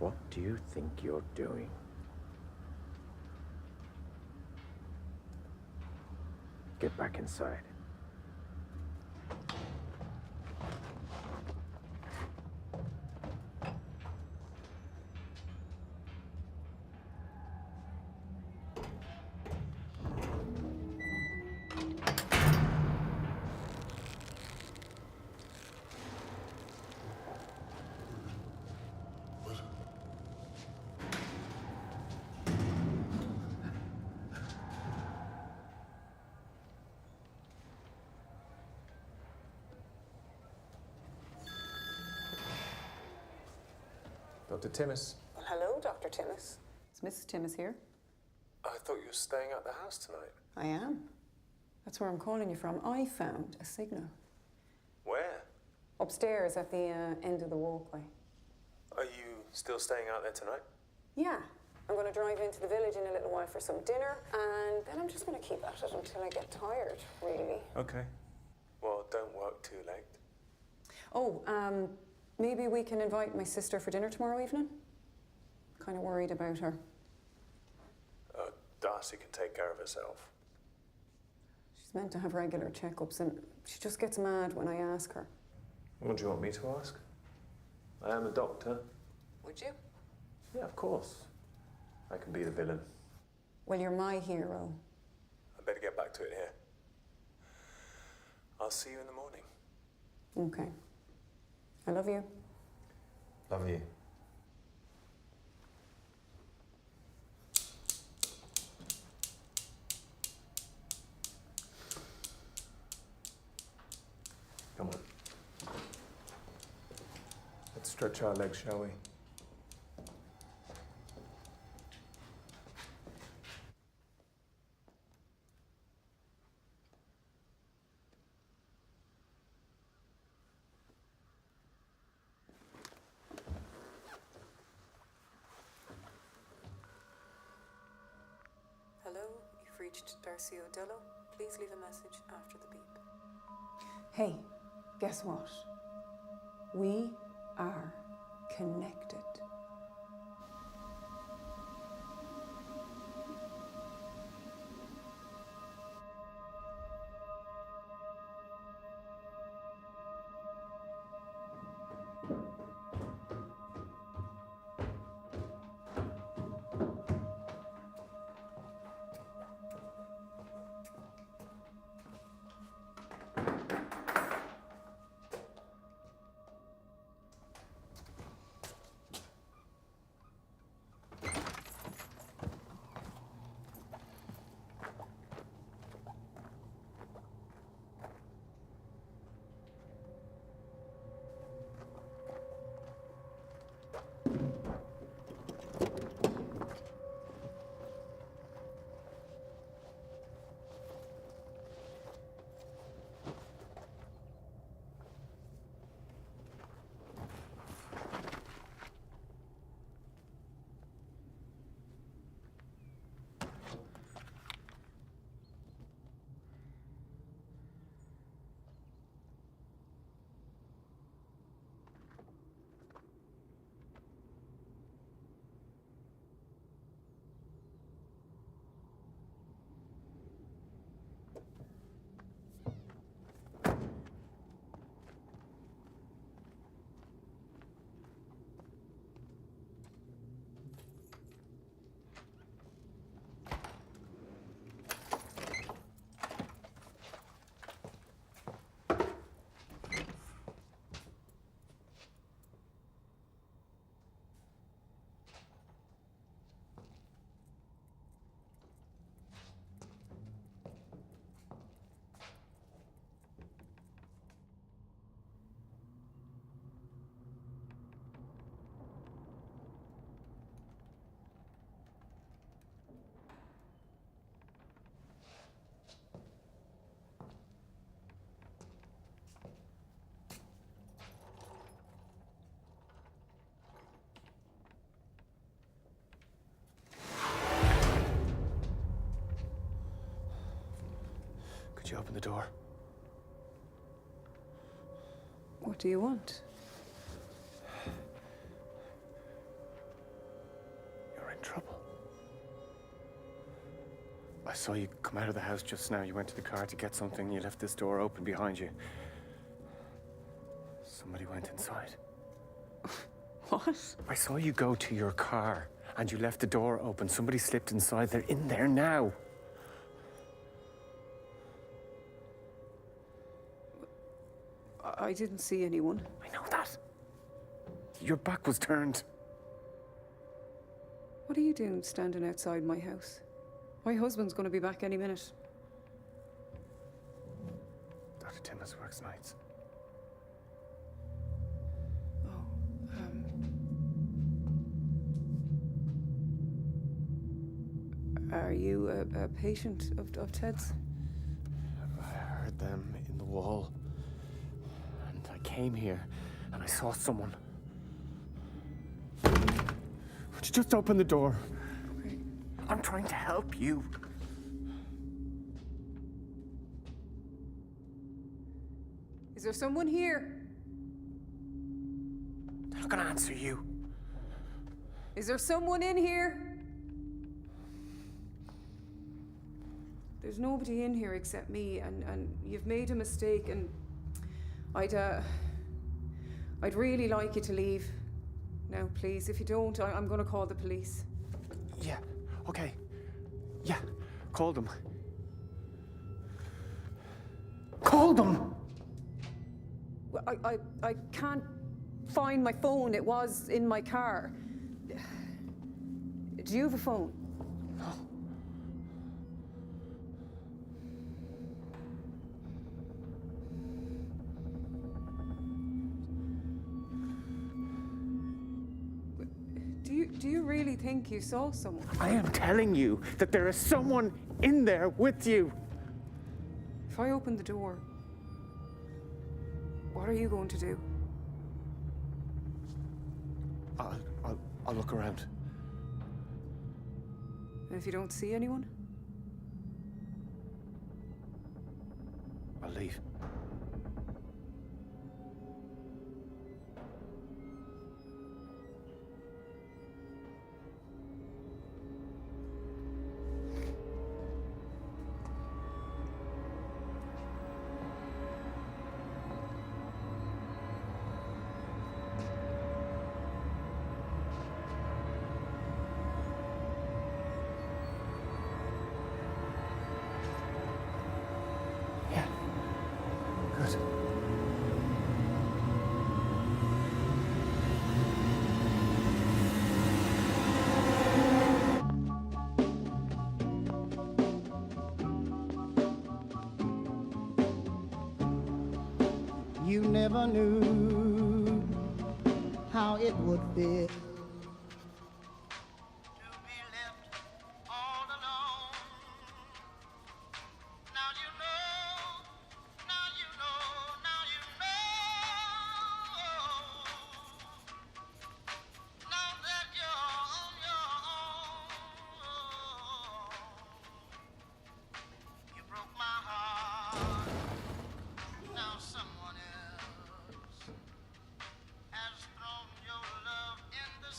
What do you think you're doing? Get back inside. Dr. Timmis. Well, hello, Dr. Timmis. Is Mrs. Timmis here? I thought you were staying at the house tonight. I am. That's where I'm calling you from. I found a signal. Where? Upstairs at the end of the walkway. Are you still staying out there tonight? Yeah. I'm going to drive into the village in a little while for some dinner, and then I'm just going to keep at it until I get tired, really. Okay. Well, don't work too late. Oh, maybe we can invite my sister for dinner tomorrow evening? Kind of worried about her. Darcy can take care of herself. She's meant to have regular checkups, and she just gets mad when I ask her. What do you want me to ask? I am a doctor. Would you? Yeah, of course. I can be the villain. Well, you're my hero. I better get back to it here. I'll see you in the morning. Okay. I love you. Love you. Come on. Let's stretch our legs, shall we? Hello, you've reached Darcy O'Dello. Please leave a message after the beep. Hey, guess what? We are connected. Could you open the door? What do you want? saw you come out of the house just now. You went to the car to get something. You left this door open behind you. Somebody went inside. What? I saw you go to your car and you left the door open. Somebody slipped inside. They're in there now. I didn't see anyone. I know that. Your back was turned. What are you doing standing outside my house? My husband's going to be back any minute. Dr. Timmis works nights. Are you a patient of Ted's? I heard them in the wall. And I came here and I saw someone. Would you just open the door? Okay. I'm trying to help you. Is there someone here? They're not gonna answer you. Is there someone in here? There's nobody in here except me, and you've made a mistake, and I'd really like you to leave. Now, please, if you don't, I'm going to call the police. Yeah, okay. Yeah, call them. Call them! Well, I can't find my phone. It was in my car. Do you have a phone? No. Do you really think you saw someone? I am telling you that there is someone in there with you. If I open the door, what are you going to do? I'll look around. And if you don't see anyone? I'll leave. Yeah. Good. You never knew how it would feel to be left all alone. Now you know, now you know, now you know. Now that you're on your own, you broke my heart. Now someone else has thrown your love in the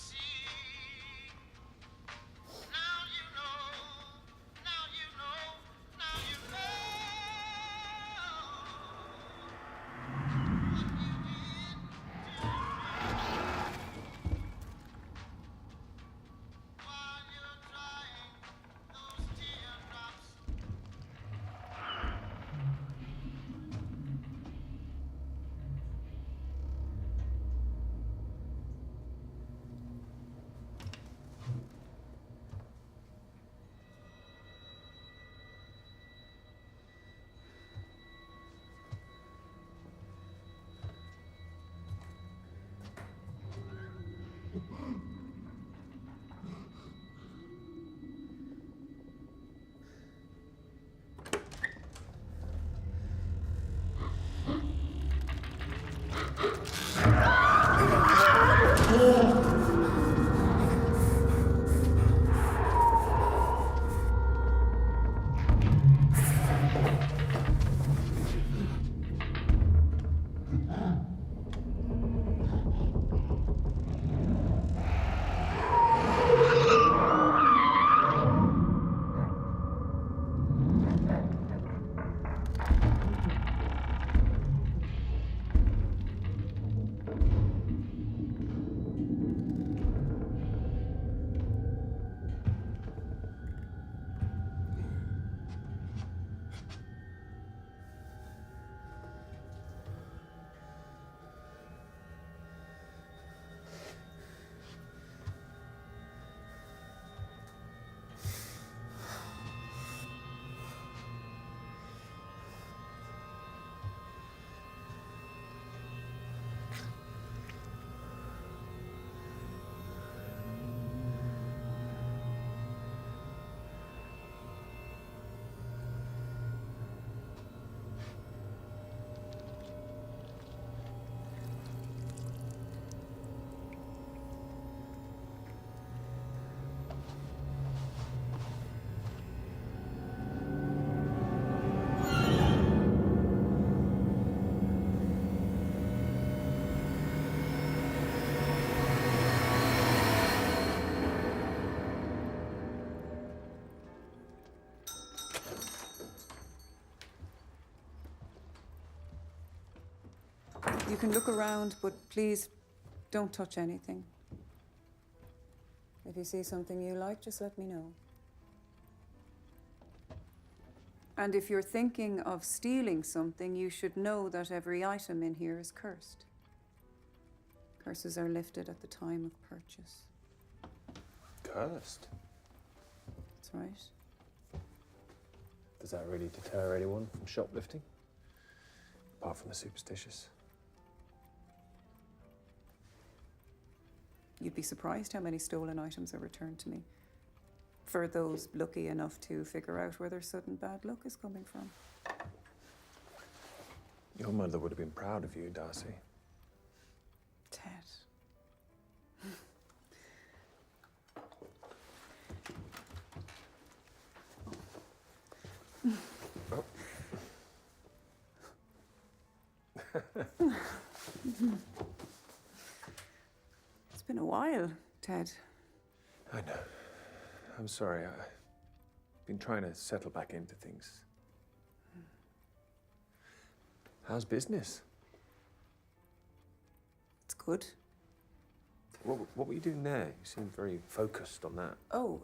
You can look around, but please don't touch anything. If you see something you like, just let me know. And if you're thinking of stealing something, you should know that every item in here is cursed. Curses are lifted at the time of purchase. Cursed? That's right. Does that really deter anyone from shoplifting? Apart from the superstitious. You'd be surprised how many stolen items are returned to me. For those lucky enough to figure out where their sudden bad luck is coming from. Your mother would have been proud of you, Darcy. Ted. Oh. It's been a while, Ted. I know. I'm sorry. I've been trying to settle back into things. How's business? It's good. What were you doing there? You seem very focused on that. Oh.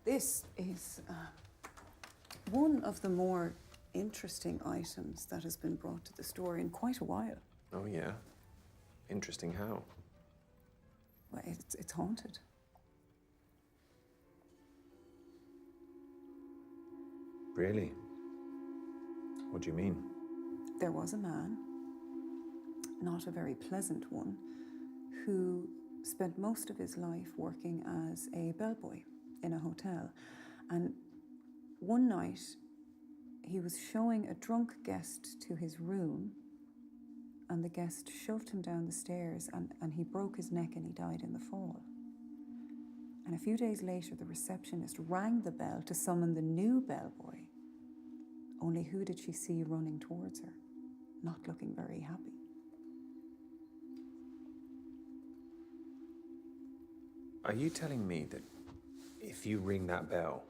This is one of the more interesting items that has been brought to the store in quite a while. Oh, yeah? Interesting how? Well, it's haunted. Really? What do you mean? There was a man, not a very pleasant one, who spent most of his life working as a bellboy in a hotel. And one night, he was showing a drunk guest to his room, and the guest shoved him down the stairs, and he broke his neck and he died in the fall. And a few days later, the receptionist rang the bell to summon the new bellboy. Only who did she see running towards her, not looking very happy? Are you telling me that if you ring that bell,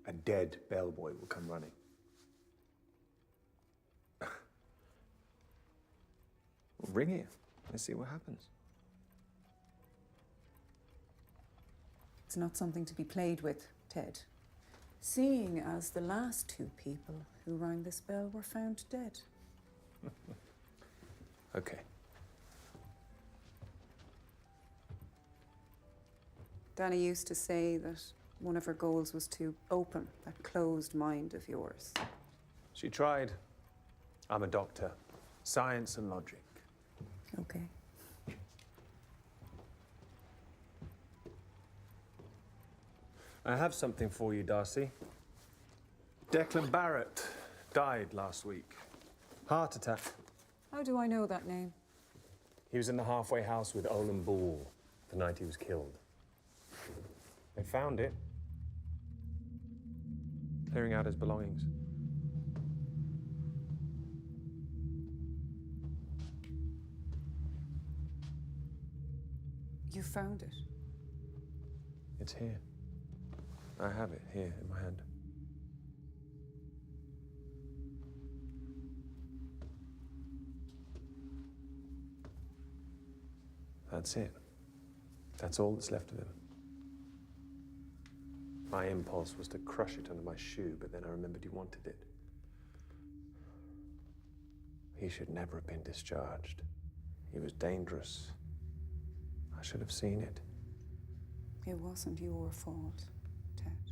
a dead bellboy will come running? Well, ring it. Let's see what happens. It's not something to be played with, Ted. Seeing as the last two people who rang this bell were found dead. Okay. Danny used to say that one of her goals was to open that closed mind of yours. She tried. I'm a doctor. Science and logic. Okay. I have something for you, Darcy. Declan Barrett died last week. Heart attack. How do I know that name? He was in the halfway house with Olin Ball the night he was killed. They found it. Clearing out his belongings. You found it. It's here. I have it here in my hand. That's it. That's all that's left of him. My impulse was to crush it under my shoe, but then I remembered you wanted it. He should never have been discharged. He was dangerous. I should have seen it. It wasn't your fault, Ted.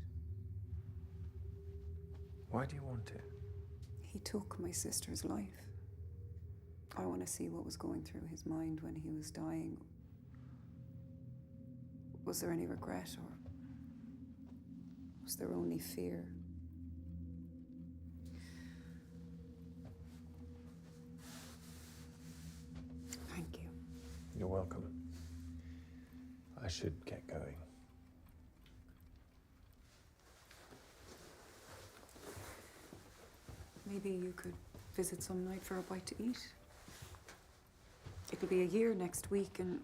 Why do you want it? He took my sister's life. I want to see what was going through his mind when he was dying. Was there any regret, or was there only fear? Thank you. You're welcome. I should get going. Maybe you could visit some night for a bite to eat. It'll be a year next week, and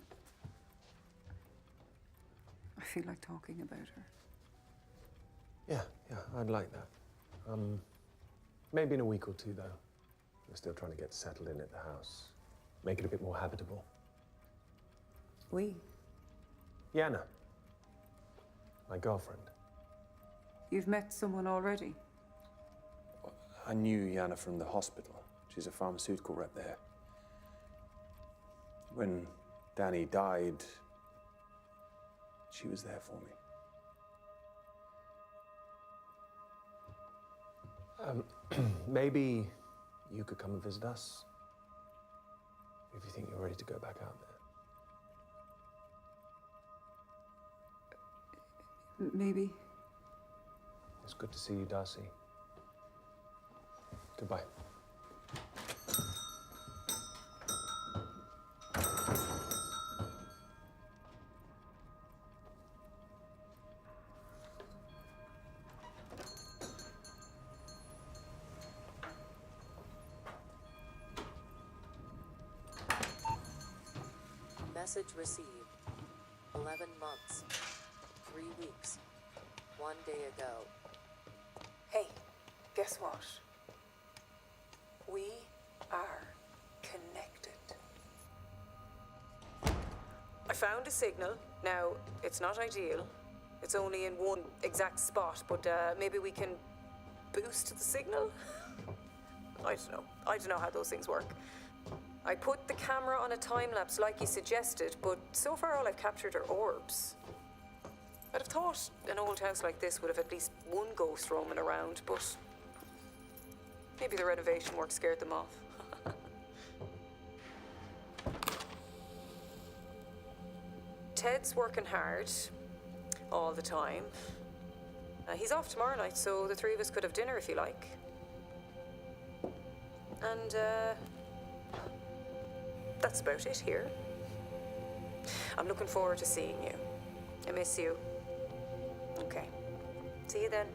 I feel like talking about her. Yeah, I'd like that. Maybe in a week or two, though. We're still trying to get settled in at the house. Make it a bit more habitable. We? Yana, my girlfriend. You've met someone already? I knew Yana from the hospital. She's a pharmaceutical rep there. When Danny died, she was there for me. Maybe you could come and visit us if you think you're ready to go back out there. Maybe. It's good to see you, Darcy. Goodbye. Message received. 11 months. 3 weeks. 1 day ago. Hey, guess what? We are connected. I found a signal. Now, it's not ideal. It's only in one exact spot, but maybe we can boost the signal? I don't know. I don't know how those things work. I put the camera on a time-lapse like you suggested, but so far all I've captured are orbs. I'd have thought an old house like this would have at least one ghost roaming around, but maybe the renovation work scared them off. Ted's working hard all the time. He's off tomorrow night, so the three of us could have dinner if you like. And, that's about it here. I'm looking forward to seeing you. I miss you. Okay. See you then.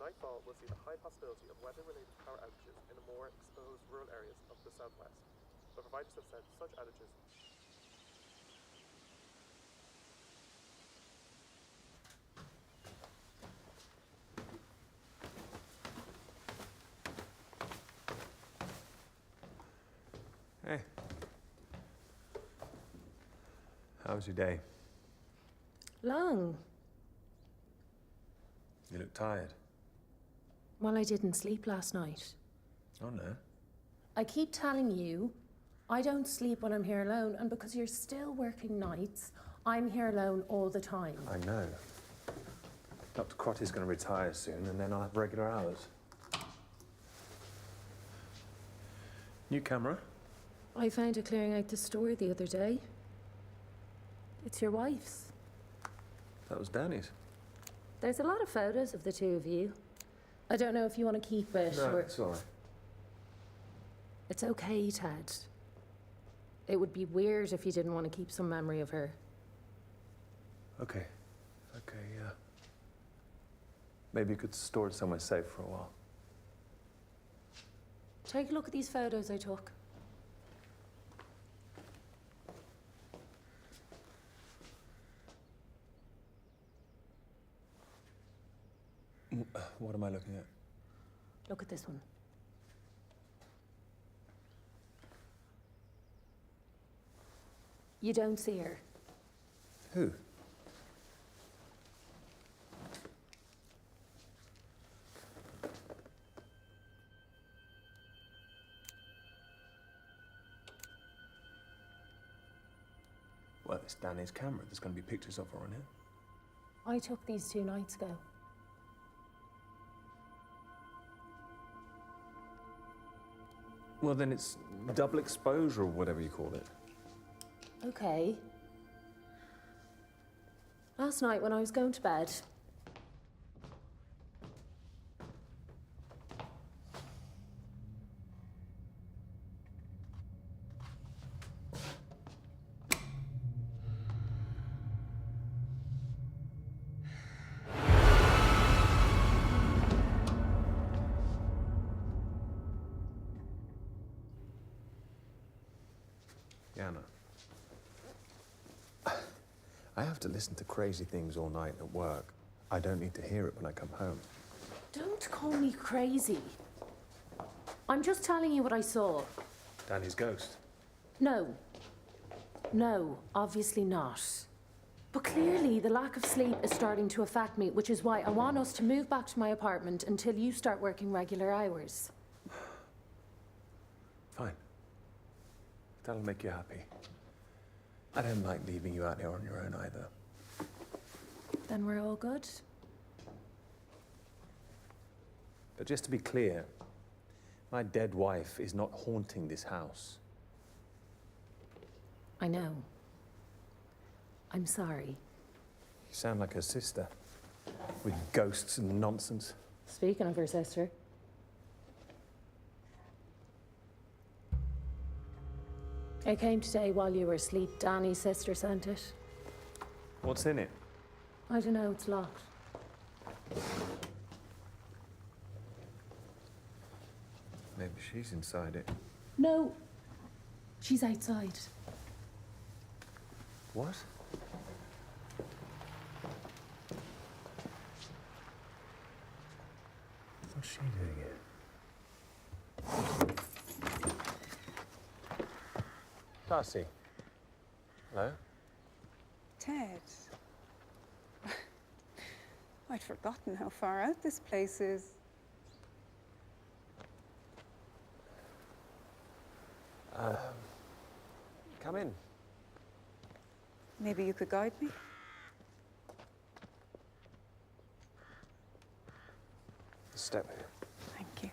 Nightfall will see the high possibility of weather-related power outages in the more exposed rural areas of the southwest. The providers have said such outages Hey. How was your day? Long. You look tired. Well, I didn't sleep last night. Oh, no. I keep telling you, I don't sleep when I'm here alone, and because you're still working nights, I'm here alone all the time. I know. Dr. Crotty's going to retire soon, and then I'll have regular hours. New camera? I found it clearing out the store the other day. It's your wife's. That was Danny's. There's a lot of photos of the two of you. I don't know if you want to keep it No, or... it's all right. It's okay, Ted. It would be weird if you didn't want to keep some memory of her. Okay. Okay, yeah. Maybe you could store it somewhere safe for a while. Take a look at these photos I took. What am I looking at? Look at this one. You don't see her. Who? Well, it's Danny's camera. There's going to be pictures of her on it. I took these 2 nights ago. Well, then it's double exposure or whatever you call it. Okay. Last night when I was going to bed, Yana. I have to listen to crazy things all night at work. I don't need to hear it when I come home. don't call me crazy. I'm just telling you what I saw. Danny's ghost. No. No, obviously not. But clearly the lack of sleep is starting to affect me, which is why I want us to move back to my apartment until you start working regular hours. Fine. That'll make you happy. I don't like leaving you out here on your own either. Then we're all good. But just to be clear, my dead wife is not haunting this house. I know. I'm sorry. You sound like her sister, with ghosts and nonsense. Speaking of her sister. I came today while you were asleep. Danny's sister sent it. What's in it? I don't know, it's locked. Maybe she's inside it. No, she's outside. What? What's she doing here? Darcy. Hello? Ted. I'd forgotten how far out this place is. Come in. Maybe you could guide me? Step here. Thank you.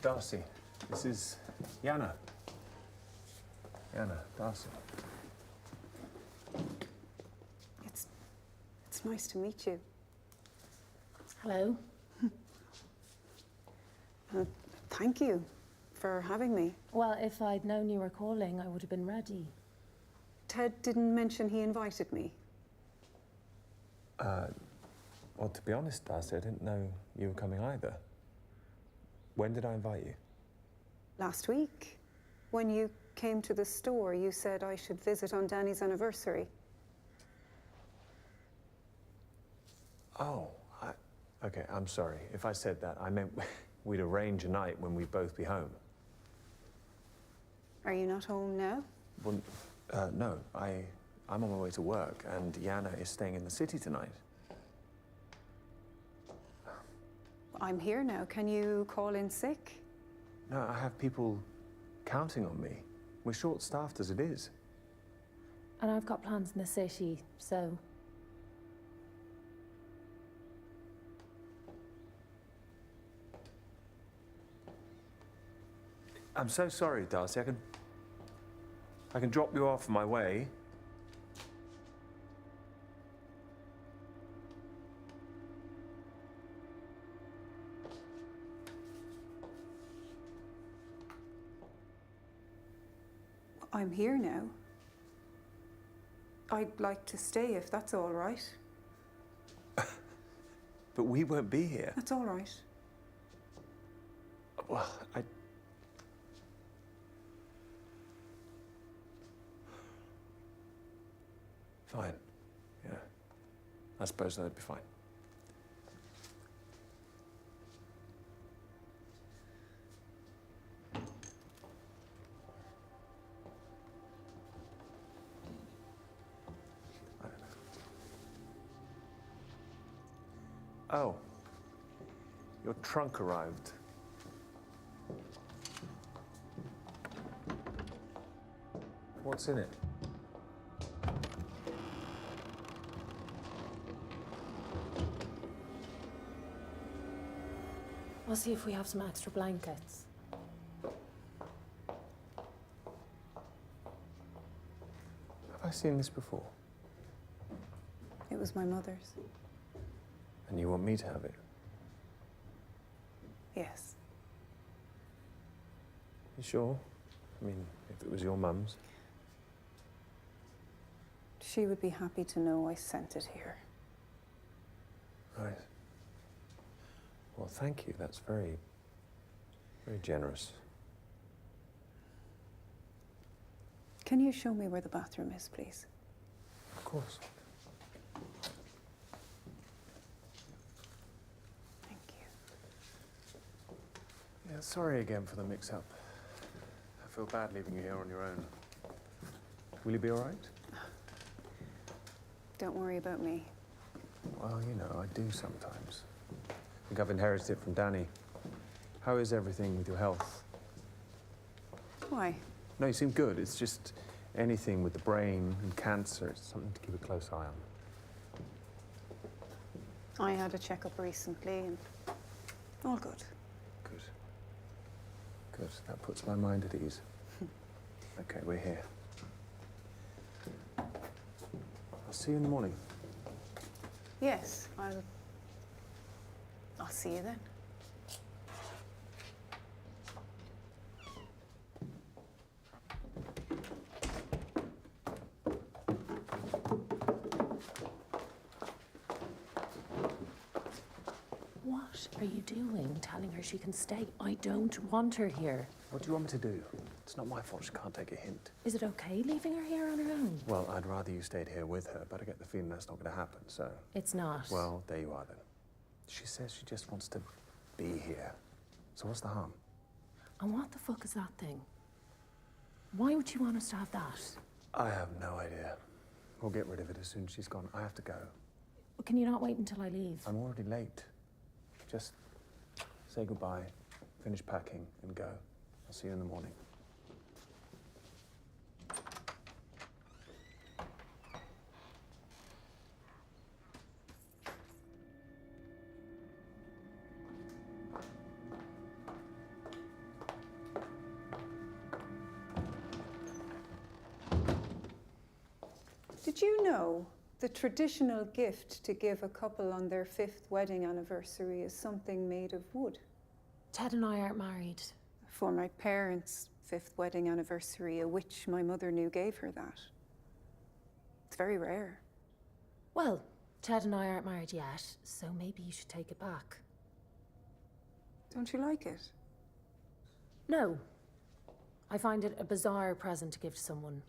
Darcy, this is Yana. Yana, Darcy. It's nice to meet you. Hello. Thank you for having me. Well, if I'd known you were calling, I would have been ready. Ted didn't mention he invited me. Well, to be honest, Darcy, I didn't know you were coming either. When did I invite you? Last week, when you came to the store, you said I should visit on Danny's anniversary. Oh, okay, I'm sorry. If I said that, I meant we'd arrange a night when we'd both be home. Are you not home now? Well, no, I'm on my way to work, and Yana is staying in the city tonight. I'm here now. Can you call in sick? No, I have people counting on me. We're short-staffed as it is. And I've got plans in the city, so... I'm so sorry, Darcy. I can drop you off my way. I'm here now. I'd like to stay if that's all right. But we won't be here. That's all right. Well, Fine. Yeah. I suppose that'd be fine. I don't know. Oh. Your trunk arrived. What's in it? I'll see if we have some extra blankets. Have I seen this before? It was my mother's. And you want me to have it? Yes. You sure? I mean, if it was your mum's. She would be happy to know I sent it here. Right. Well, thank you. That's very, very generous. Can you show me where the bathroom is, please? Of course. Thank you. Yeah, sorry again for the mix-up. I feel bad leaving you here on your own. Will you be all right? Don't worry about me. Well, you know, I do sometimes. I think I've inherited it from Danny. How is everything with your health? Why? No, you seem good. It's just anything with the brain and cancer. It's something to keep a close eye on. I had a checkup recently and all good. Good. Good. That puts my mind at ease. Okay, we're here. I'll see you in the morning. Yes, I'll see you then. What are you doing, telling her she can stay? I don't want her here. What do you want me to do? It's not my fault she can't take a hint. Is it okay leaving her here on her own? Well, I'd rather you stayed here with her, but I get the feeling that's not going to happen, so... It's not. Well, there you are then. She says she just wants to be here. So what's the harm? And what the fuck is that thing? Why would you want us to have that? I have no idea. We'll get rid of it as soon as she's gone. I have to go. Can you not wait until I leave? I'm already late. Just say goodbye, finish packing, and go. I'll see you in the morning. Did you know the traditional gift to give a couple on their 5th wedding anniversary is something made of wood? Ted and I aren't married. For my parents' 5th wedding anniversary, a witch my mother knew gave her that. It's very rare. Well, Ted and I aren't married yet, so maybe you should take it back. Don't you like it? No. I find it a bizarre present to give to someone.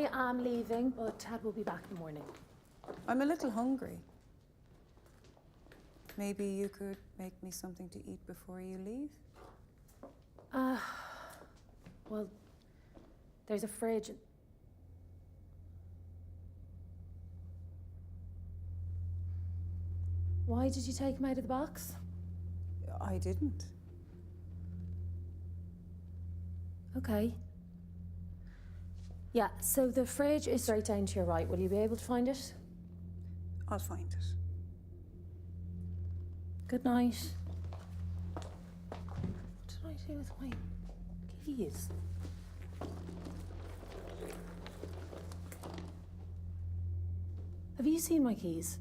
I am leaving, but Ted will be back in the morning. I'm a little hungry. Maybe you could make me something to eat before you leave? Well, there's a fridge. Why did you take him out of the box? I didn't. Okay. Yeah, so the fridge is straight down to your right. Will you be able to find it? I'll find it. Good night. What did I do with my keys? Have you seen my keys?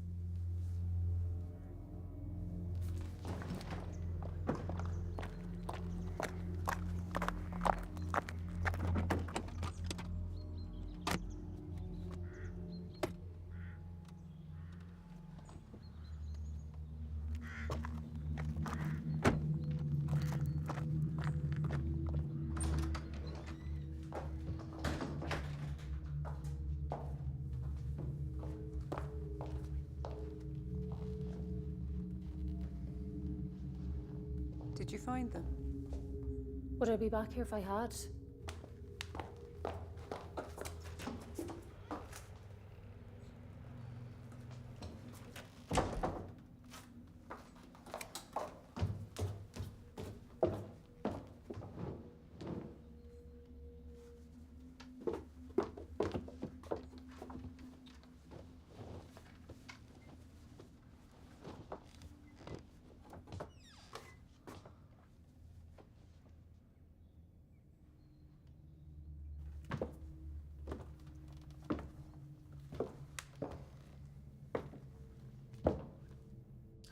Did you find them? Would I be back here if I had?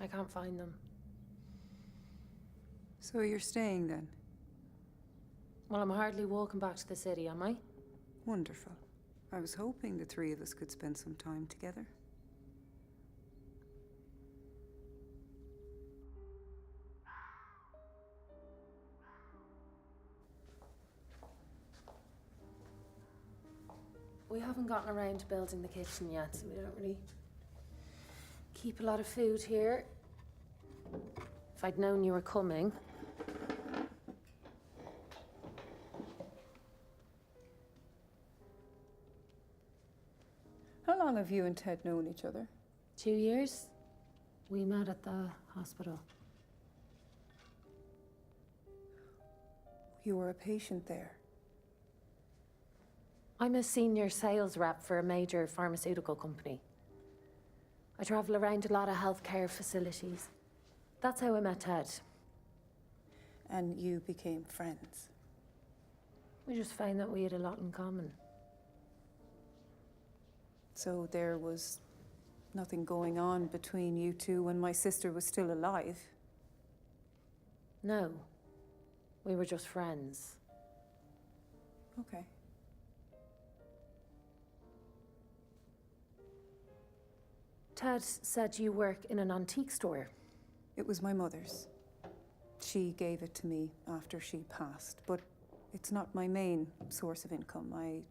I can't find them. So you're staying then? Well, I'm hardly walking back to the city, am I? Wonderful. I was hoping the three of us could spend some time together. We haven't gotten around to building the kitchen yet, so we don't really keep a lot of food here. If I'd known you were coming. How long have you and Ted known each other? 2 years. We met at the hospital. You were a patient there. I'm a senior sales rep for a major pharmaceutical company. I travel around a lot of healthcare facilities. That's how I met Ted. And you became friends. We just found that we had a lot in common. So there was nothing going on between you two when my sister was still alive? No, we were just friends. Okay. Ted said you work in an antique store. It was my mother's. She gave it to me after she passed, but it's not my main source of income. I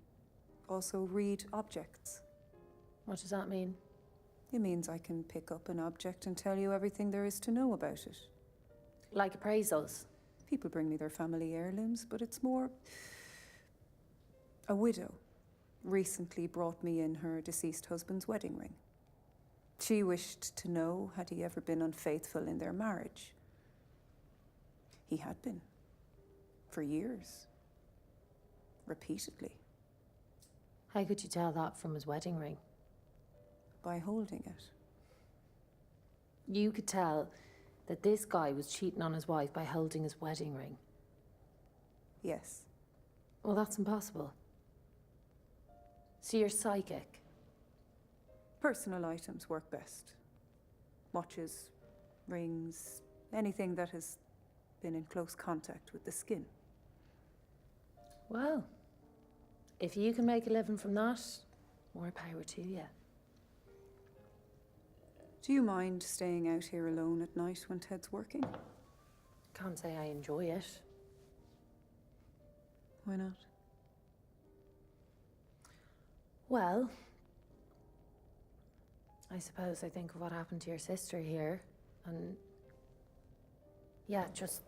also read objects. What does that mean? It means I can pick up an object and tell you everything there is to know about it. Like appraisals? People bring me their family heirlooms, but it's more... A widow recently brought me in her deceased husband's wedding ring. She wished to know, had he ever been unfaithful in their marriage? He had been. For years. Repeatedly. How could you tell that from his wedding ring? By holding it. You could tell that this guy was cheating on his wife by holding his wedding ring. Yes. Well, that's impossible. So you're psychic? Personal items work best. Watches, rings, anything that has been in close contact with the skin. Well, if you can make a living from that, more power to you. Do you mind staying out here alone at night when Ted's working? Can't say I enjoy it. Why not? Well, I suppose I think of what happened to your sister here, and yeah, just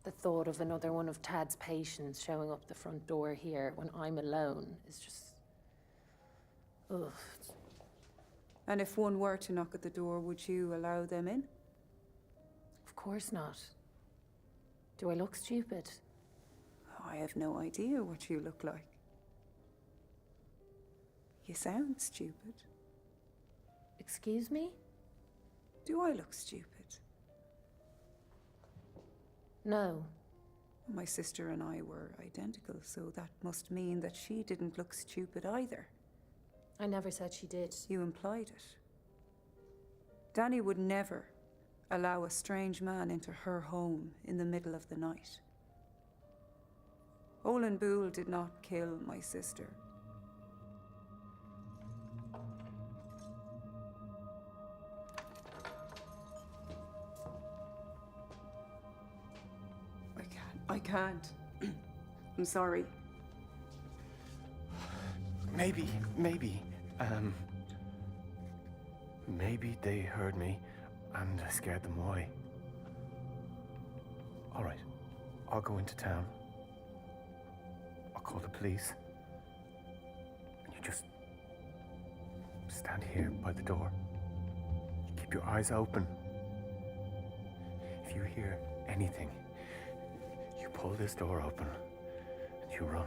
the thought of another one of Tad's patients showing up the front door here when I'm alone is just, ugh. And if one were to knock at the door, would you allow them in? Of course not. Do I look stupid? I have no idea what you look like. You sound stupid. Excuse me? Do I look stupid? No. My sister and I were identical, so that must mean that she didn't look stupid either. I never said she did. You implied it. Danny would never allow a strange man into her home in the middle of the night. Olin Boole did not kill my sister. I can't. I'm sorry. Maybe, maybe they heard me and I scared them away. All right, I'll go into town. I'll call the police. And you just stand here by the door. Keep your eyes open. If you hear anything, you pull this door open and you run.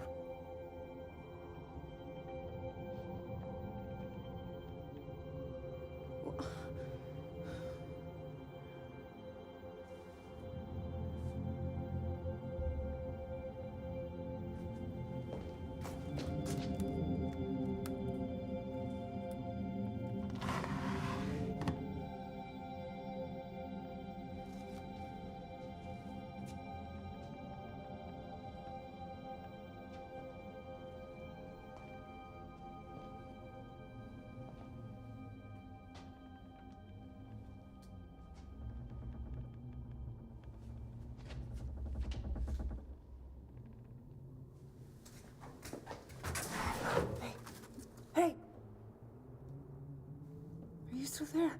Hey! Are you still there?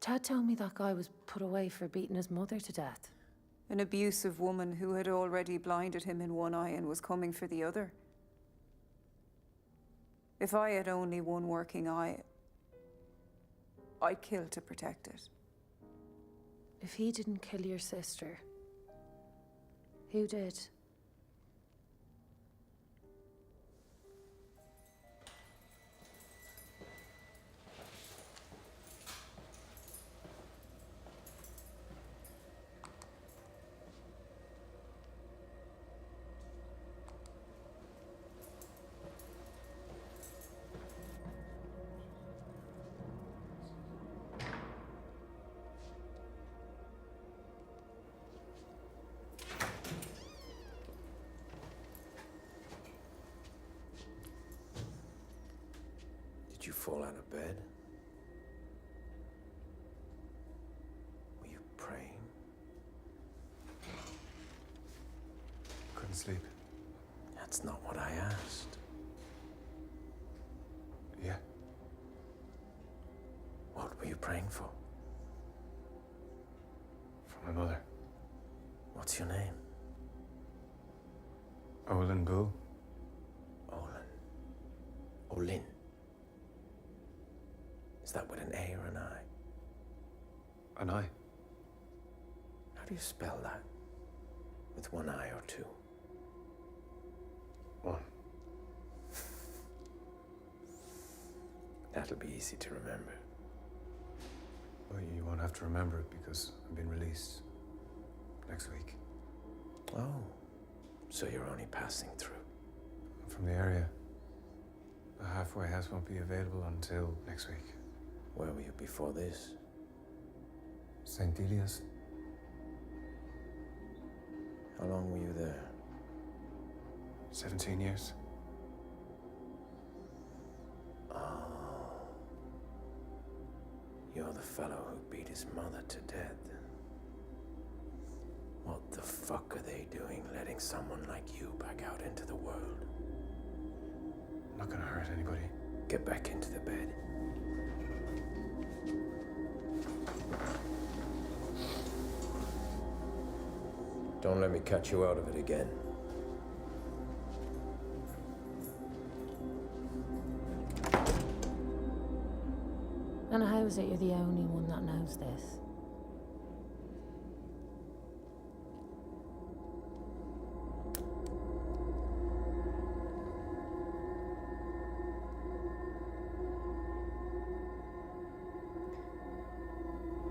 Chad told me that guy was put away for beating his mother to death. An abusive woman who had already blinded him in one eye and was coming for the other. If I had only one working eye, I'd kill to protect it. If he didn't kill your sister, who did? Did you fall out of bed? Were you praying? Couldn't sleep. That's not what I asked. Yeah. What were you praying for? For my mother. What's your name? Olin Bull. Olin. Olin. Is that with an A or an I? An I. How do you spell that? With one I or two? One. That'll be easy to remember. Well, you won't have to remember it because I'm being released next week. Oh, so you're only passing through. I'm from the area. The halfway house won't be available until next week. Where were you before this? St. Delia's. How long were you there? 17 years. Oh. You're the fellow who beat his mother to death. What the fuck are they doing letting someone like you back out into the world? I'm not gonna hurt anybody. Get back into the bed. Don't let me catch you out of it again. And how is it you're the only one that knows this?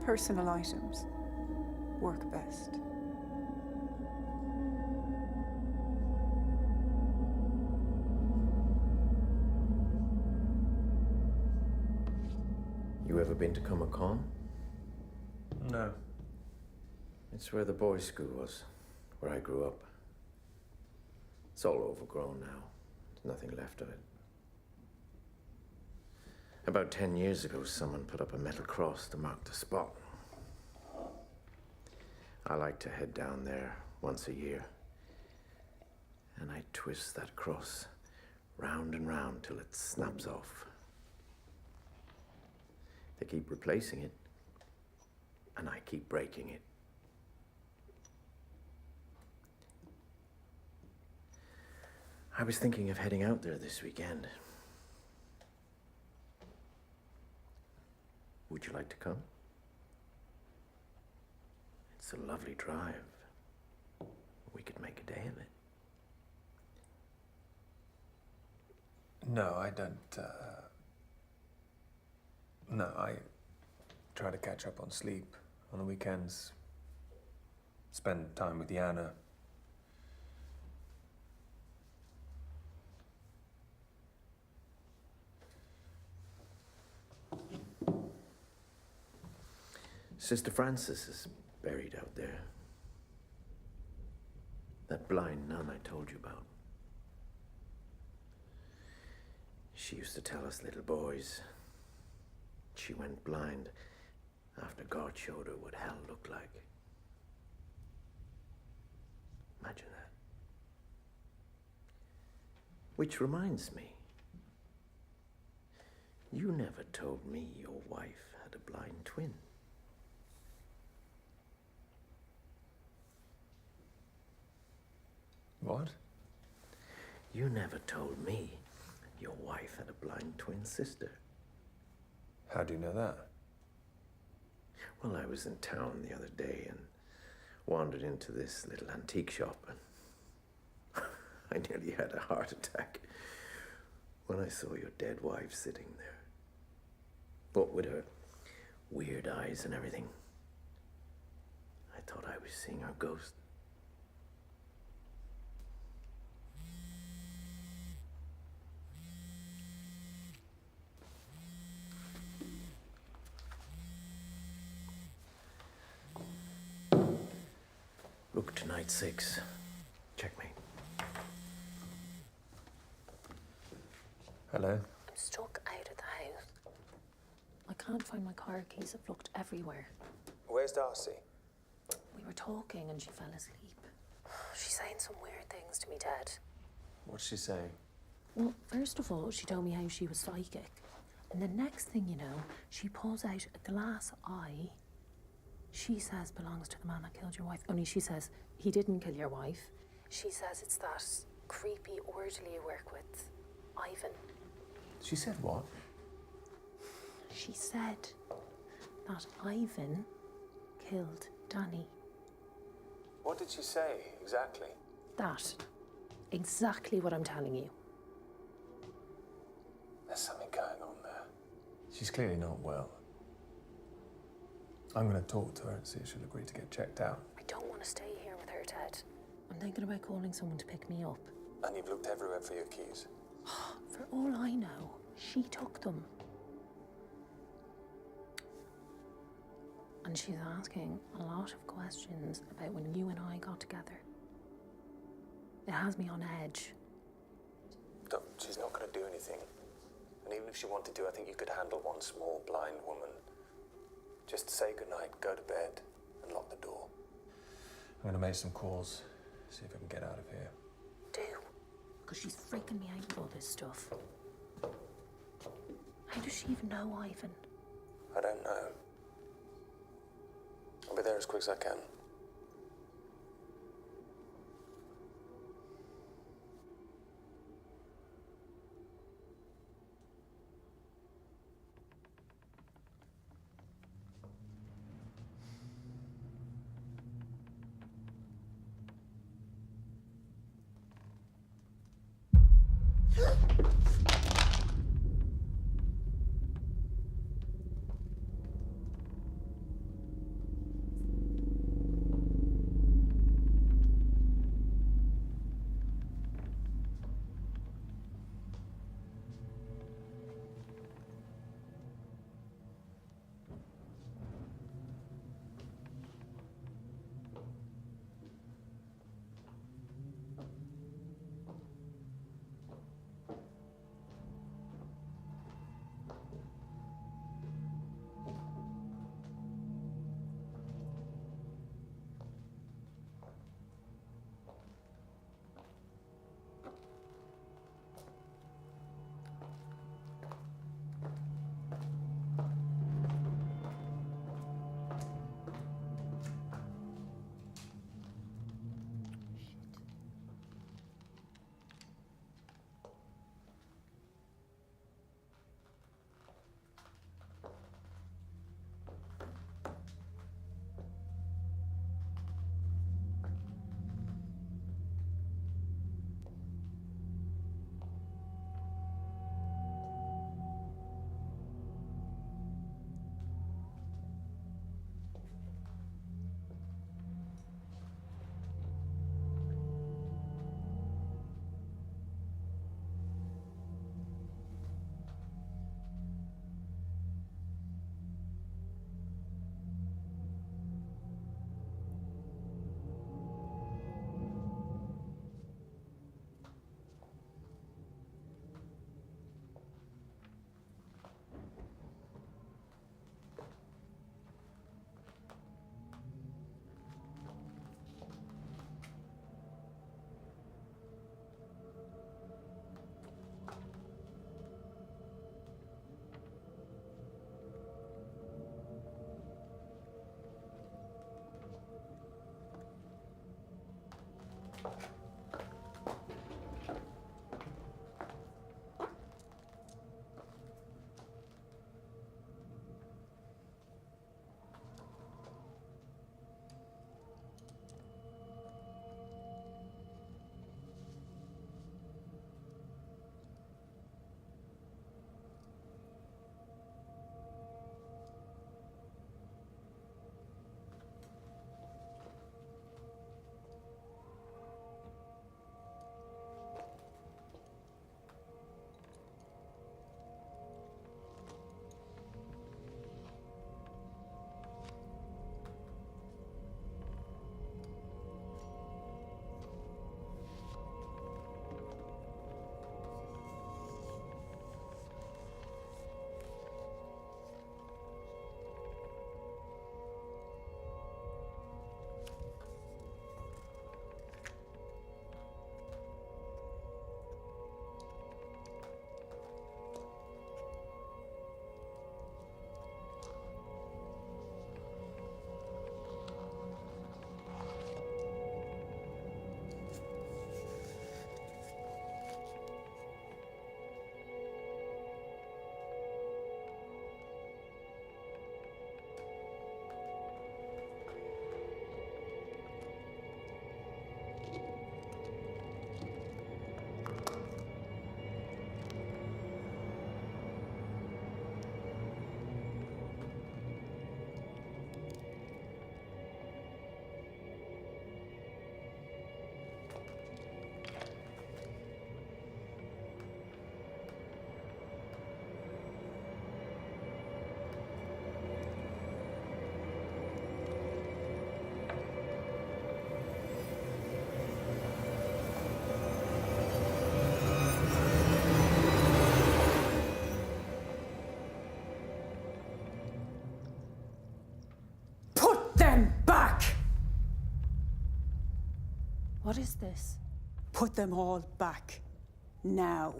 Personal items work best. You ever been to Comacon? No. It's where the boys' school was, where I grew up. It's all overgrown now. There's nothing left of it. About 10 years ago, someone put up a metal cross to mark the spot. I like to head down there once a year, and I twist that cross round and round till it snaps off. They keep replacing it, and I keep breaking it. I was thinking of heading out there this weekend. Would you like to come? It's a lovely drive. We could make a day of it. No, I don't, No, I try to catch up on sleep on the weekends. Spend time with Yana. Sister Frances is buried out there. That blind nun I told you about. She used to tell us little boys she went blind after God showed her what hell looked like. Imagine that. Which reminds me, you never told me your wife had a blind twin. What? You never told me your wife had a blind twin sister. How do you know that? Well, I was in town the other day and wandered into this little antique shop, and I nearly had a heart attack when I saw your dead wife sitting there. What with her weird eyes and everything. I thought I was seeing her ghost. Look, tonight 6. Checkmate. Hello? I'm stuck out of the house. I can't find my car keys. I've looked everywhere. Where's Darcy? We were talking and she fell asleep. She's saying some weird things to me, Dad. What's she saying? Well, first of all, she told me how she was psychic. And the next thing you know, she pulls out a glass eye. She says belongs to the man that killed your wife. Only she says he didn't kill your wife. She says it's that creepy orderly you work with, Ivan. She said what? She said that Ivan killed Danny. What did she say, exactly? That. Exactly what I'm telling you. There's something going on there. She's clearly not well. I'm going to talk to her and see if she'll agree to get checked out. I don't want to stay here with her, Ted. I'm thinking about calling someone to pick me up. And you've looked everywhere for your keys? For all I know, she took them. And she's asking a lot of questions about when you and I got together. It has me on edge. Look, she's not going to do anything. And even if she wanted to, I think you could handle one small blind woman. Just say goodnight, go to bed, and lock the door. I'm going to make some calls, see if I can get out of here. Do. Because she's freaking me out with all this stuff. How does she even know Ivan? I don't know. I'll be there as quick as I can. What is this? Put them all back. Now.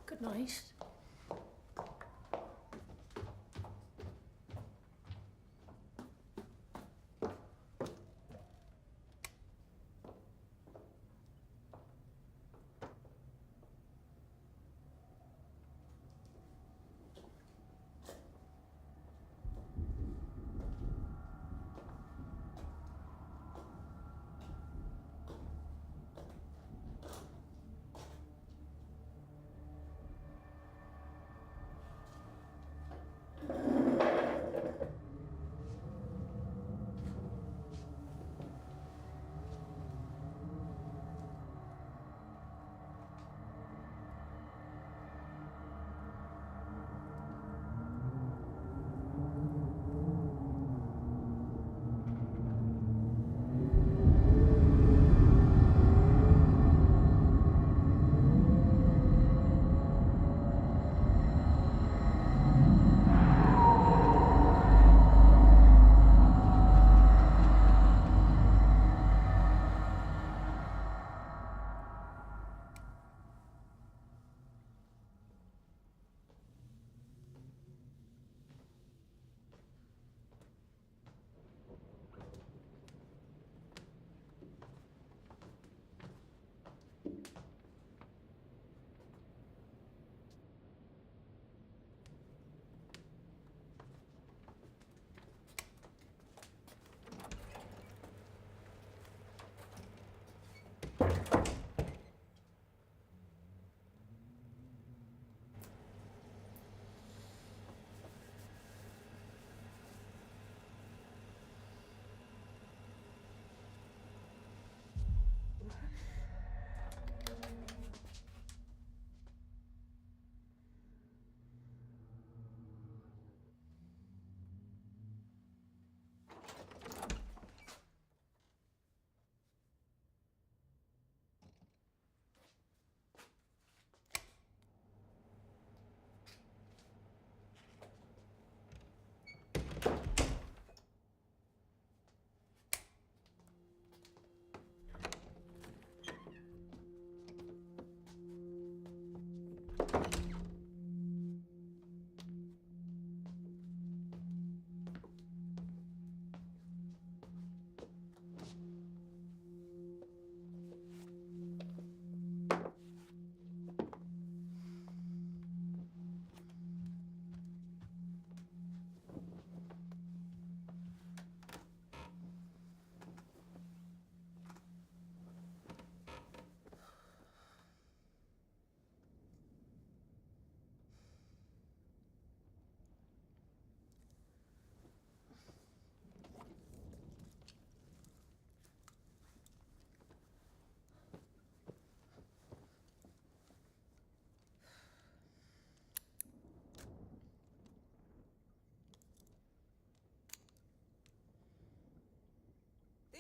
Good night.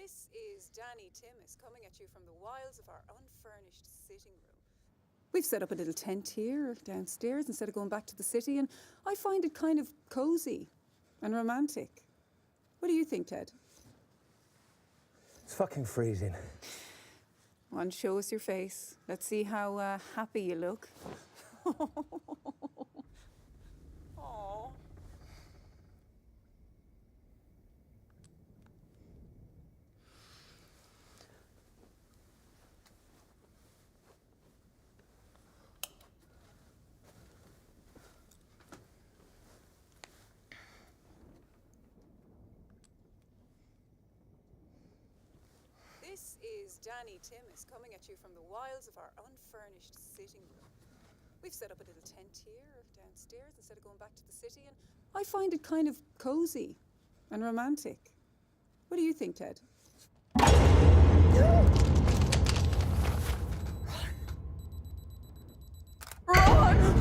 This is Danny Timmis coming at you from the wilds of our unfurnished sitting room. We've set up a little tent here downstairs instead of going back to the city, and I find it kind of cozy and romantic. What do you think, Ted? It's fucking freezing. Why don't you show us your face? Let's see how happy you look. Aww. This is Danny Timmis coming at you from the wilds of our unfurnished sitting room. We've set up a little tent here downstairs instead of going back to the city, and I find it kind of cozy and romantic. What do you think, Ted? Run!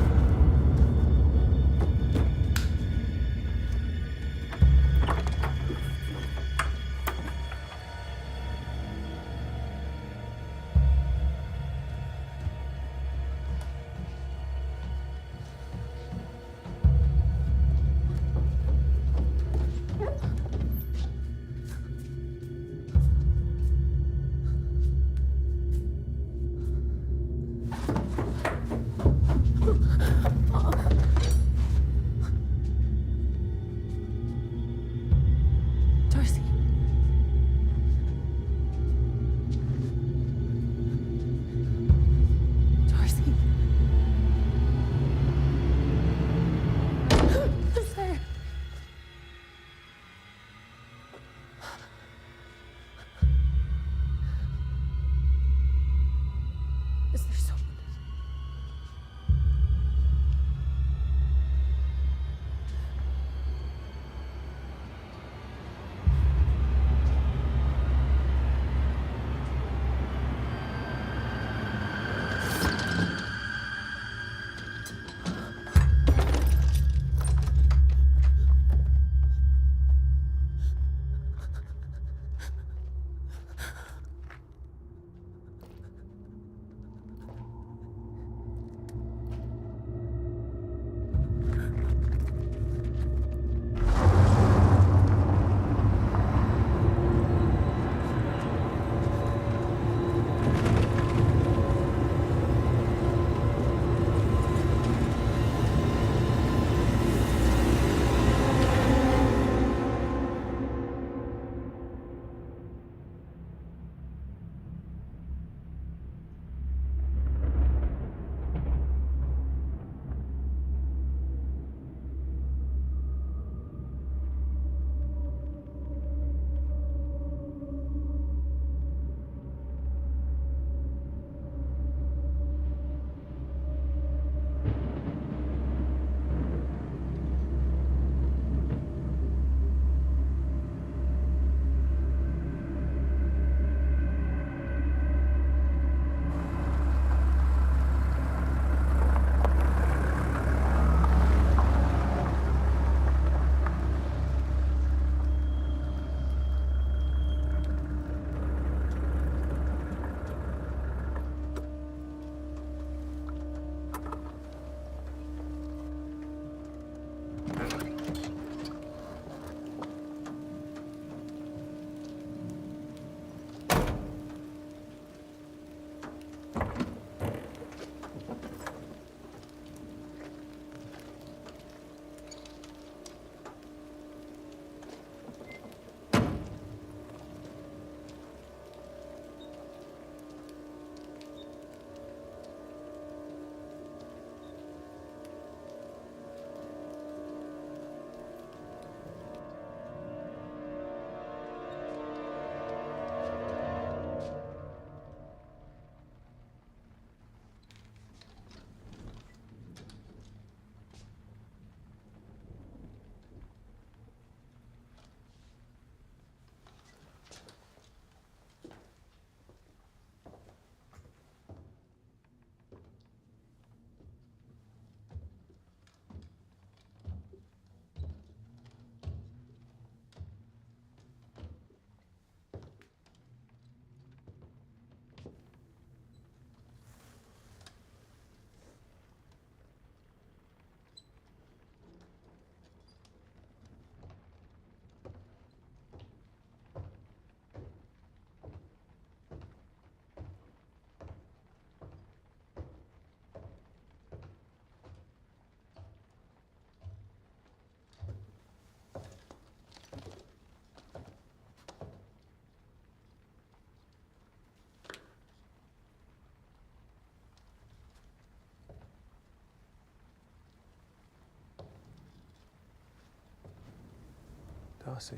Darcy.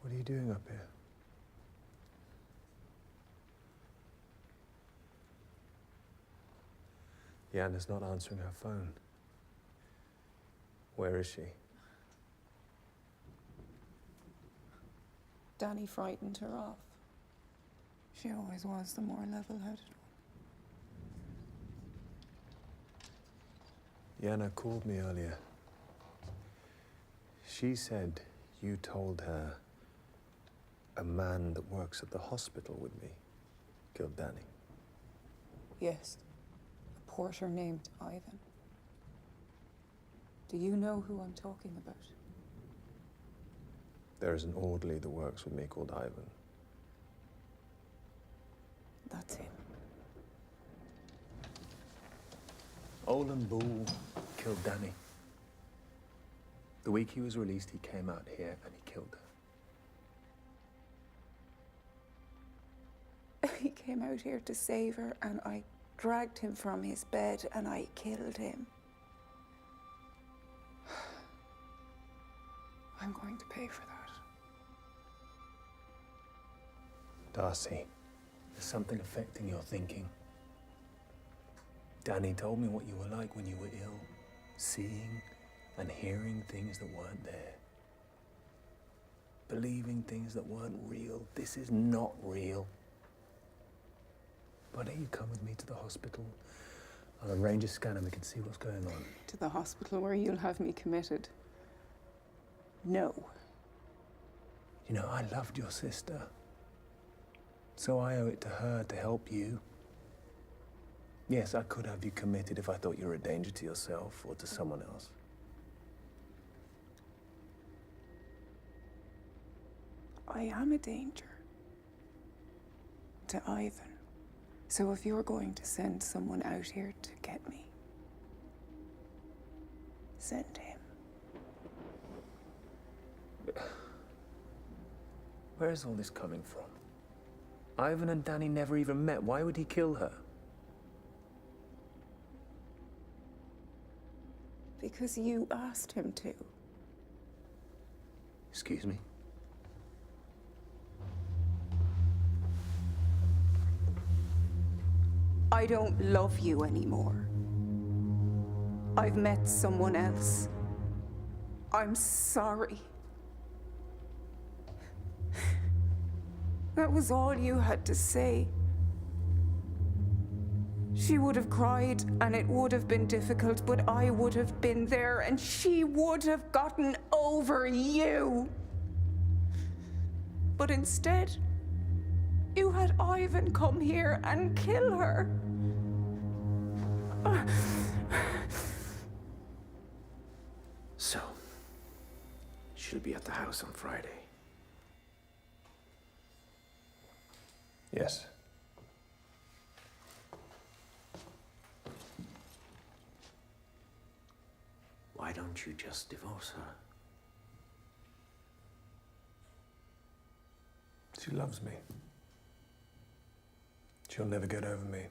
What are you doing up here? Yana's not answering her phone. Where is she? Danny frightened her off. She always was the more level-headed one. Yana called me earlier. She said you told her a man that works at the hospital with me killed Danny. Yes, a porter named Ivan. Do you know who I'm talking about? There is an orderly that works with me called Ivan. That's him. Olin Bull killed Danny. The week he was released, he came out here and he killed her. He came out here to save her, and I dragged him from his bed and I killed him. I'm going to pay for that. Darcy, there's something affecting your thinking. Danny told me what you were like when you were ill, seeing and hearing things that weren't there. Believing things that weren't real. This is not real. Why don't you come with me to the hospital? I'll arrange a scan and we can see what's going on. To the hospital where you'll have me committed. No. You know, I loved your sister. So I owe it to her to help you. Yes, I could have you committed if I thought you were a danger to yourself or to someone else. I am a danger to Ivan. So if you're going to send someone out here to get me, send him. Where is all this coming from? Ivan and Danny never even met. Why would he kill her? Because you asked him to. Excuse me? I don't love you anymore. I've met someone else. I'm sorry. That was all you had to say. She would have cried, and it would have been difficult, but I would have been there, and she would have gotten over you. But instead, you had Ivan come here and kill her. So, she'll be at the house on Friday. Yes. Why don't you just divorce her? She loves me. She'll never get over me.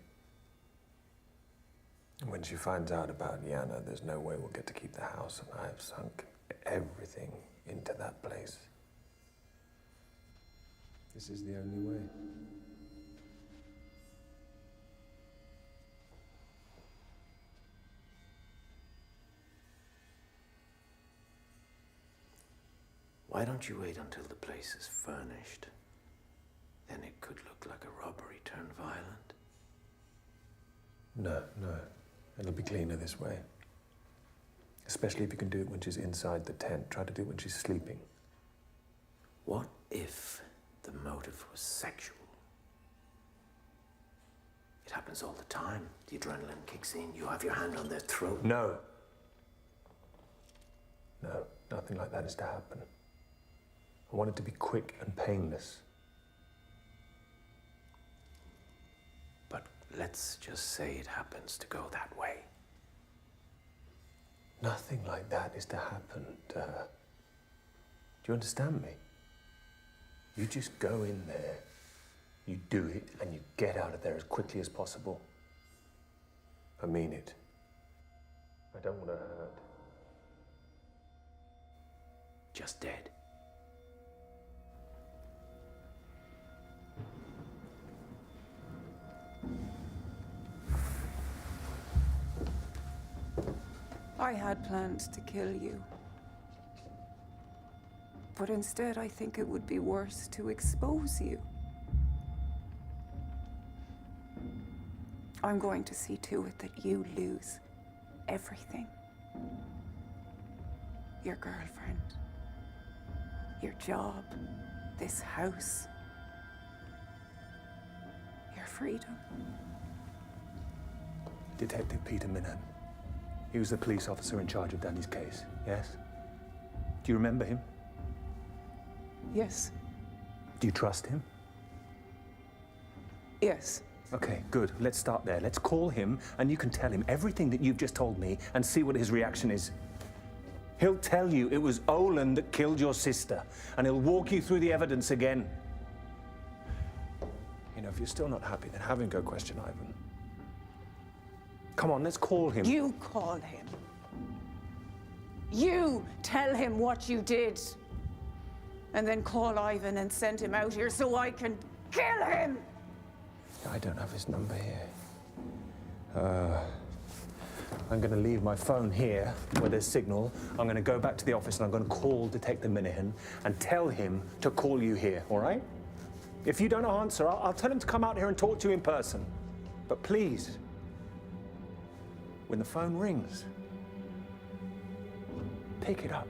And when she finds out about Yana, there's no way we'll get to keep the house, and I have sunk everything into that place. This is the only way. Why don't you wait until the place is furnished? Then it could look like a robbery turned violent. No. It'll be cleaner this way. Especially if you can do it when she's inside the tent. Try to do it when she's sleeping. What if the motive was sexual? It happens all the time. The adrenaline kicks in, you have your hand on their throat. No, nothing like that is to happen. I want it to be quick and painless. But let's just say it happens to go that way. Nothing like that is to happen to her. Do you understand me? You just go in there, you do it, and you get out of there as quickly as possible. I mean it. I don't want to hurt. just dead. I had planned to kill you. But instead, I think it would be worse to expose you. I'm going to see to it that you lose everything. Your girlfriend, your job, this house, your freedom. Detective Peter Minnan. He was the police officer in charge of Danny's case, yes? Do you remember him? Yes. Do you trust him? Yes. Okay, good. Let's start there. Let's call him, and you can tell him everything that you've just told me and see what his reaction is. He'll tell you it was Olin that killed your sister, and he'll walk you through the evidence again. You know, if you're still not happy, then have him go question Ivan. Come on, let's call him. You call him. You tell him what you did. And then call Ivan and send him out here so I can kill him! I don't have his number here. I'm going to leave my phone here where there's signal. I'm going to go back to the office and I'm going to call Detective Minahan and tell him to call you here, all right? If you don't answer, I'll tell him to come out here and talk to you in person. But please, when the phone rings, pick it up.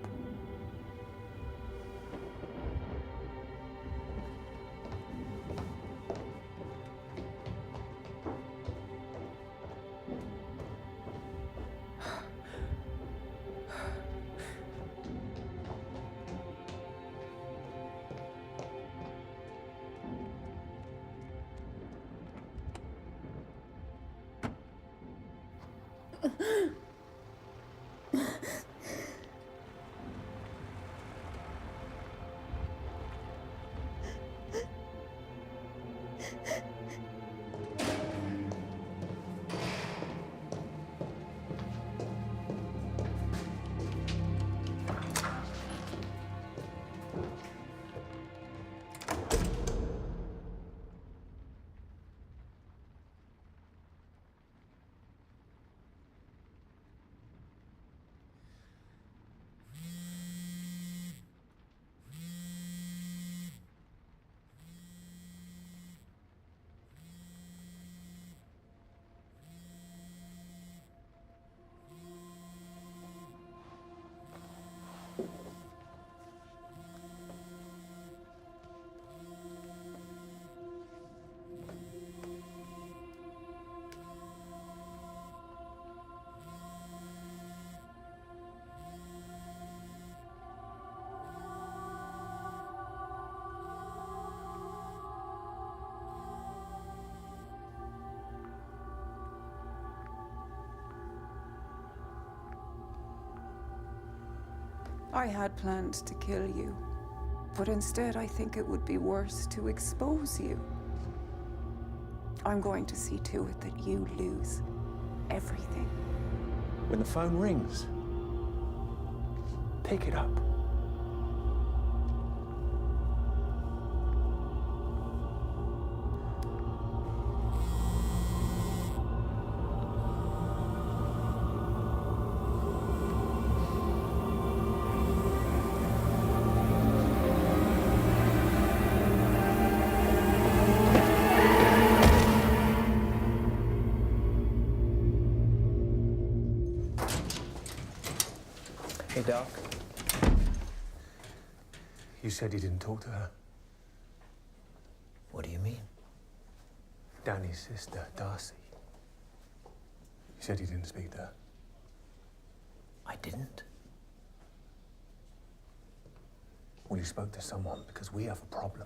I had planned to kill you, but instead I think it would be worse to expose you. I'm going to see to it that you lose everything. When the phone rings, pick it up. Hey, Doc. You said you didn't talk to her. What do you mean? Danny's sister, Darcy. You said you didn't speak to her. I didn't. Well, you spoke to someone because we have a problem.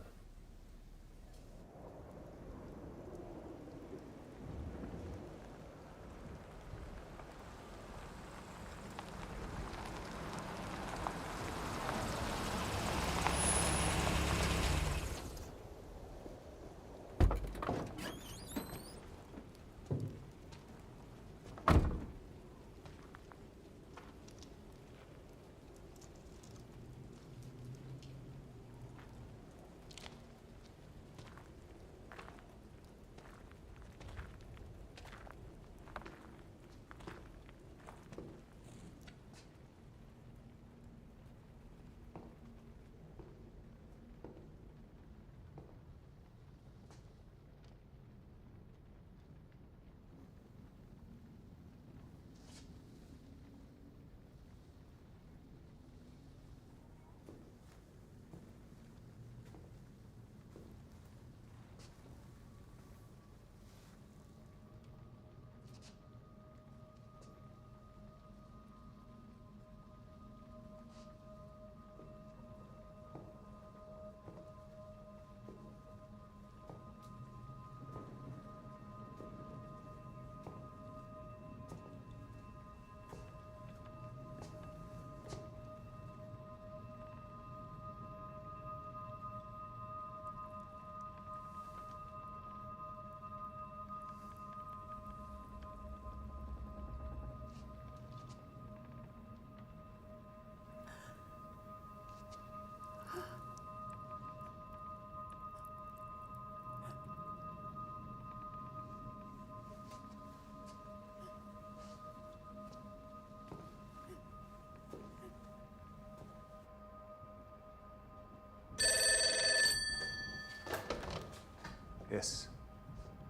Yes.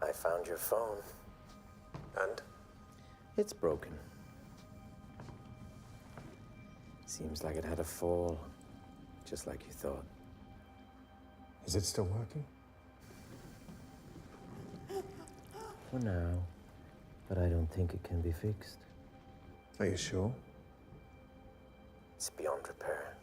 I found your phone. And? It's broken. Seems like it had a fall, just like you thought. Is it still working? For now, but I don't think it can be fixed. Are you sure? It's beyond repair.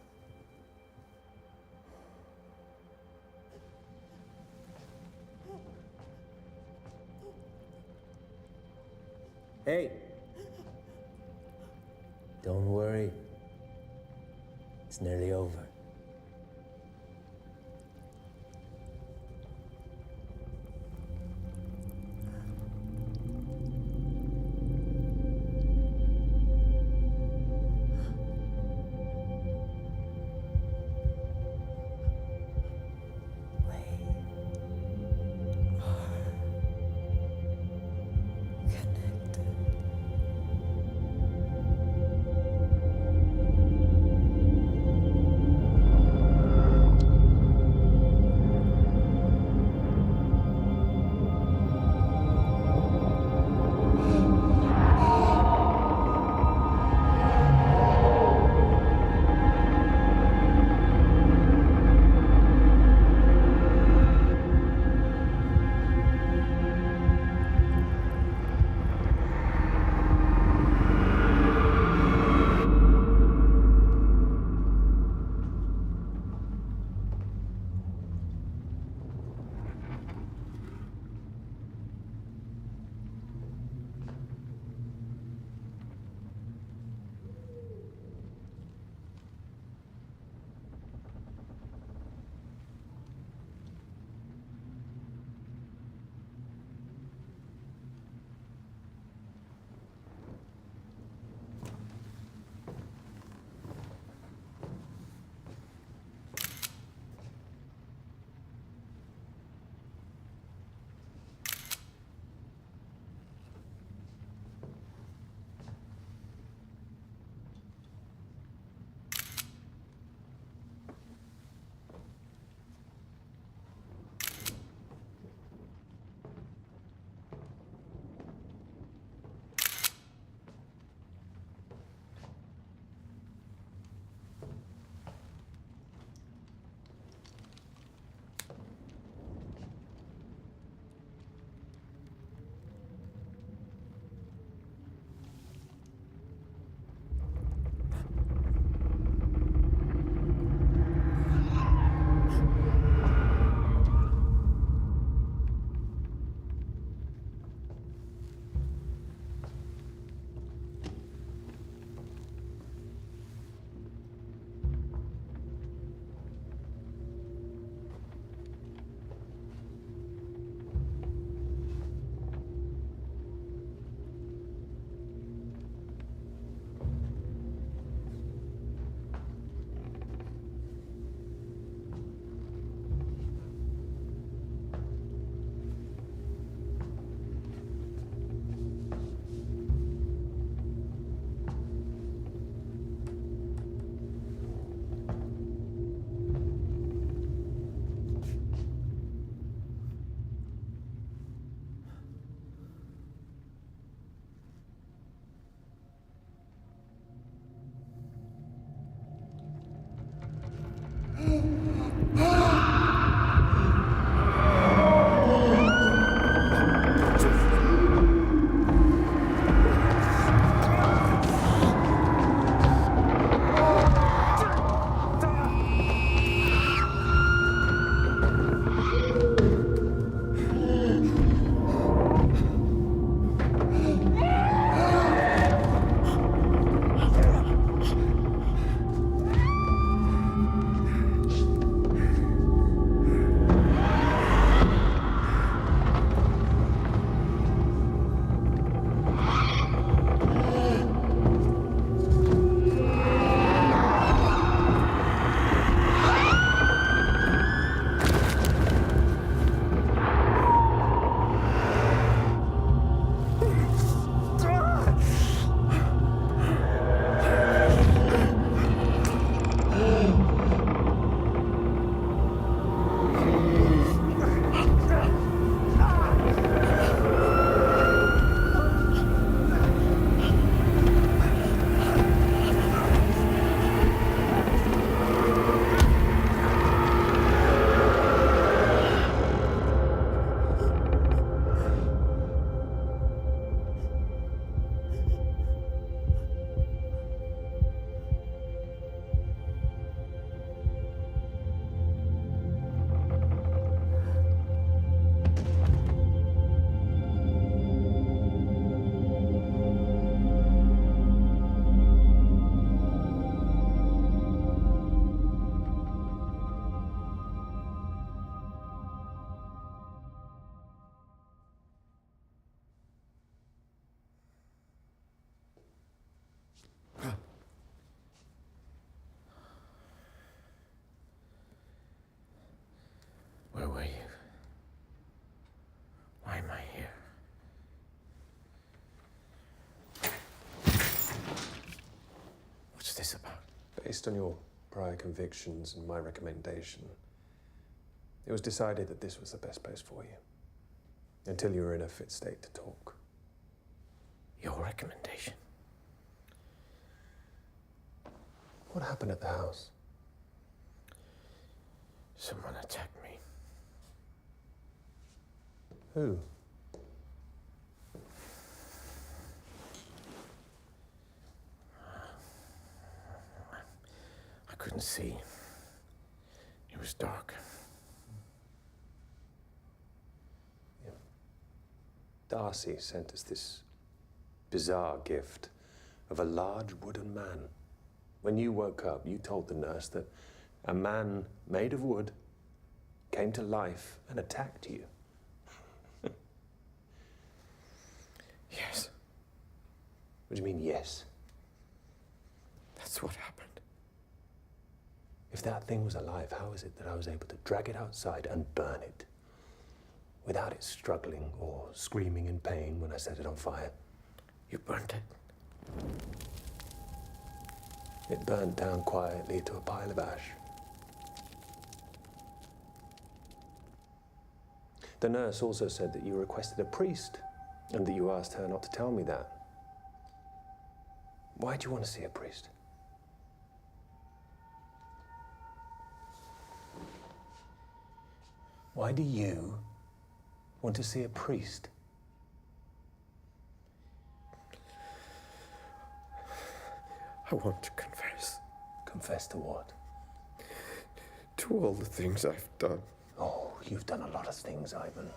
Hey! Don't worry. It's nearly over. Based on your prior convictions and my recommendation, it was decided that this was the best place for you. Until you were in a fit state to talk. Your recommendation? What happened at the house? Someone attacked me. Who? I couldn't see. It was dark. Darcy sent us this bizarre gift of a large wooden man. When you woke up, you told the nurse that a man made of wood came to life and attacked you. Yes. What do you mean, yes? That's what happened. If that thing was alive, how is it that I was able to drag it outside and burn it without it struggling or screaming in pain when I set it on fire? You burnt it? It burned down quietly to a pile of ash. The nurse also said that you requested a priest and that you asked her not to tell me that. Why do you want to see a priest? Why do you want to see a priest? I want to confess. Confess to what? To all the things I've done. Oh, you've done a lot of things, Ivan.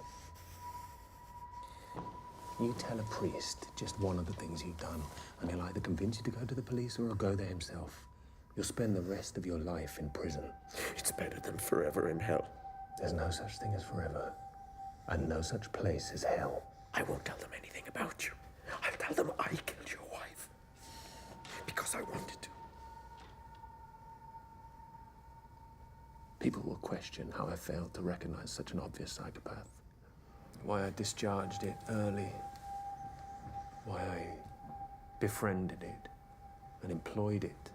You tell a priest just one of the things you've done, and he'll either convince you to go to the police or he'll go there himself. You'll spend the rest of your life in prison. It's better than forever in hell. There's no such thing as forever, and no such place as hell. I won't tell them anything about you. I'll tell them I killed your wife. Because I wanted to. People will question how I failed to recognize such an obvious psychopath. Why I discharged it early. Why I befriended it and employed it.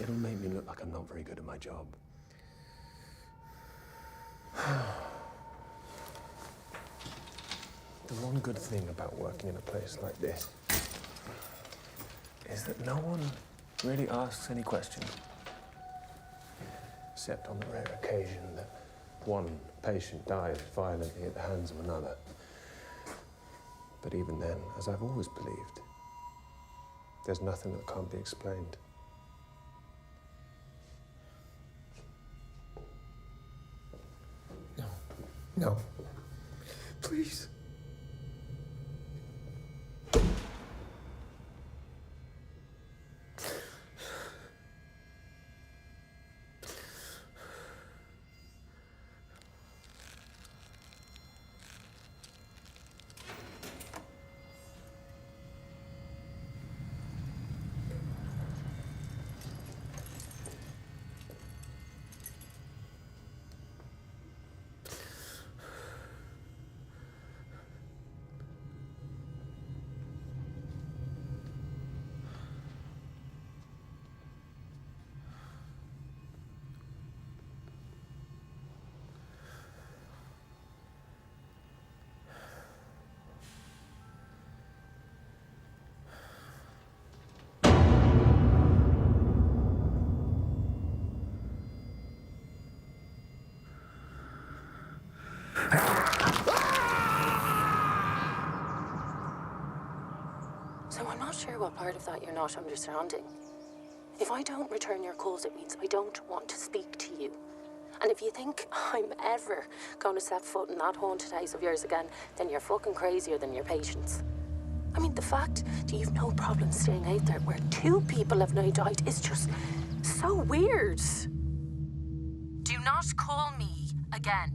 It'll make me look like I'm not very good at my job. The one good thing about working in a place like this is that no one really asks any questions. Except on the rare occasion that one patient dies violently at the hands of another. But even then, as I've always believed, there's nothing that can't be explained. No. Please. So I'm not sure what part of that you're not understanding. If I don't return your calls, it means I don't want to speak to you. And if you think I'm ever going to step foot in that haunted house of yours again, then you're fucking crazier than your patients. I mean, the fact that you've no problem staying out there where 2 people have now died is just so weird. Do not call me again.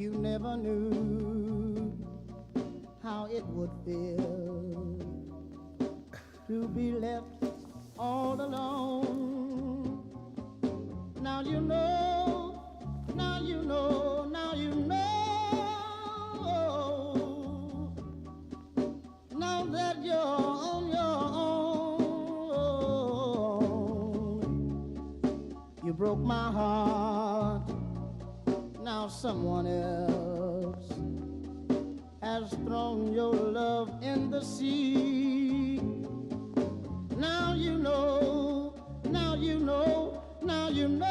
you never knew how it would feel to be left all alone. Now you know, now you know, now you know. Now that you're on your own, you broke my heart. Now someone else has thrown your love in the sea. Now you know, now you know, now you know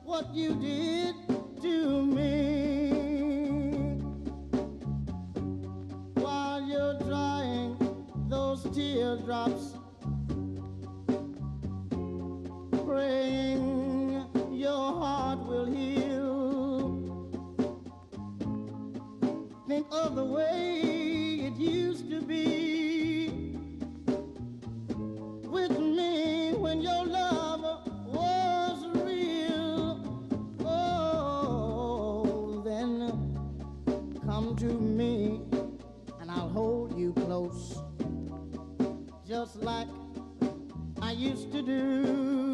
what you did to me. While you're drying those teardrops, praying your heart will heal. Think of the way it used to be with me when your love was real. Oh, then come to me and I'll hold you close, just like I used to do.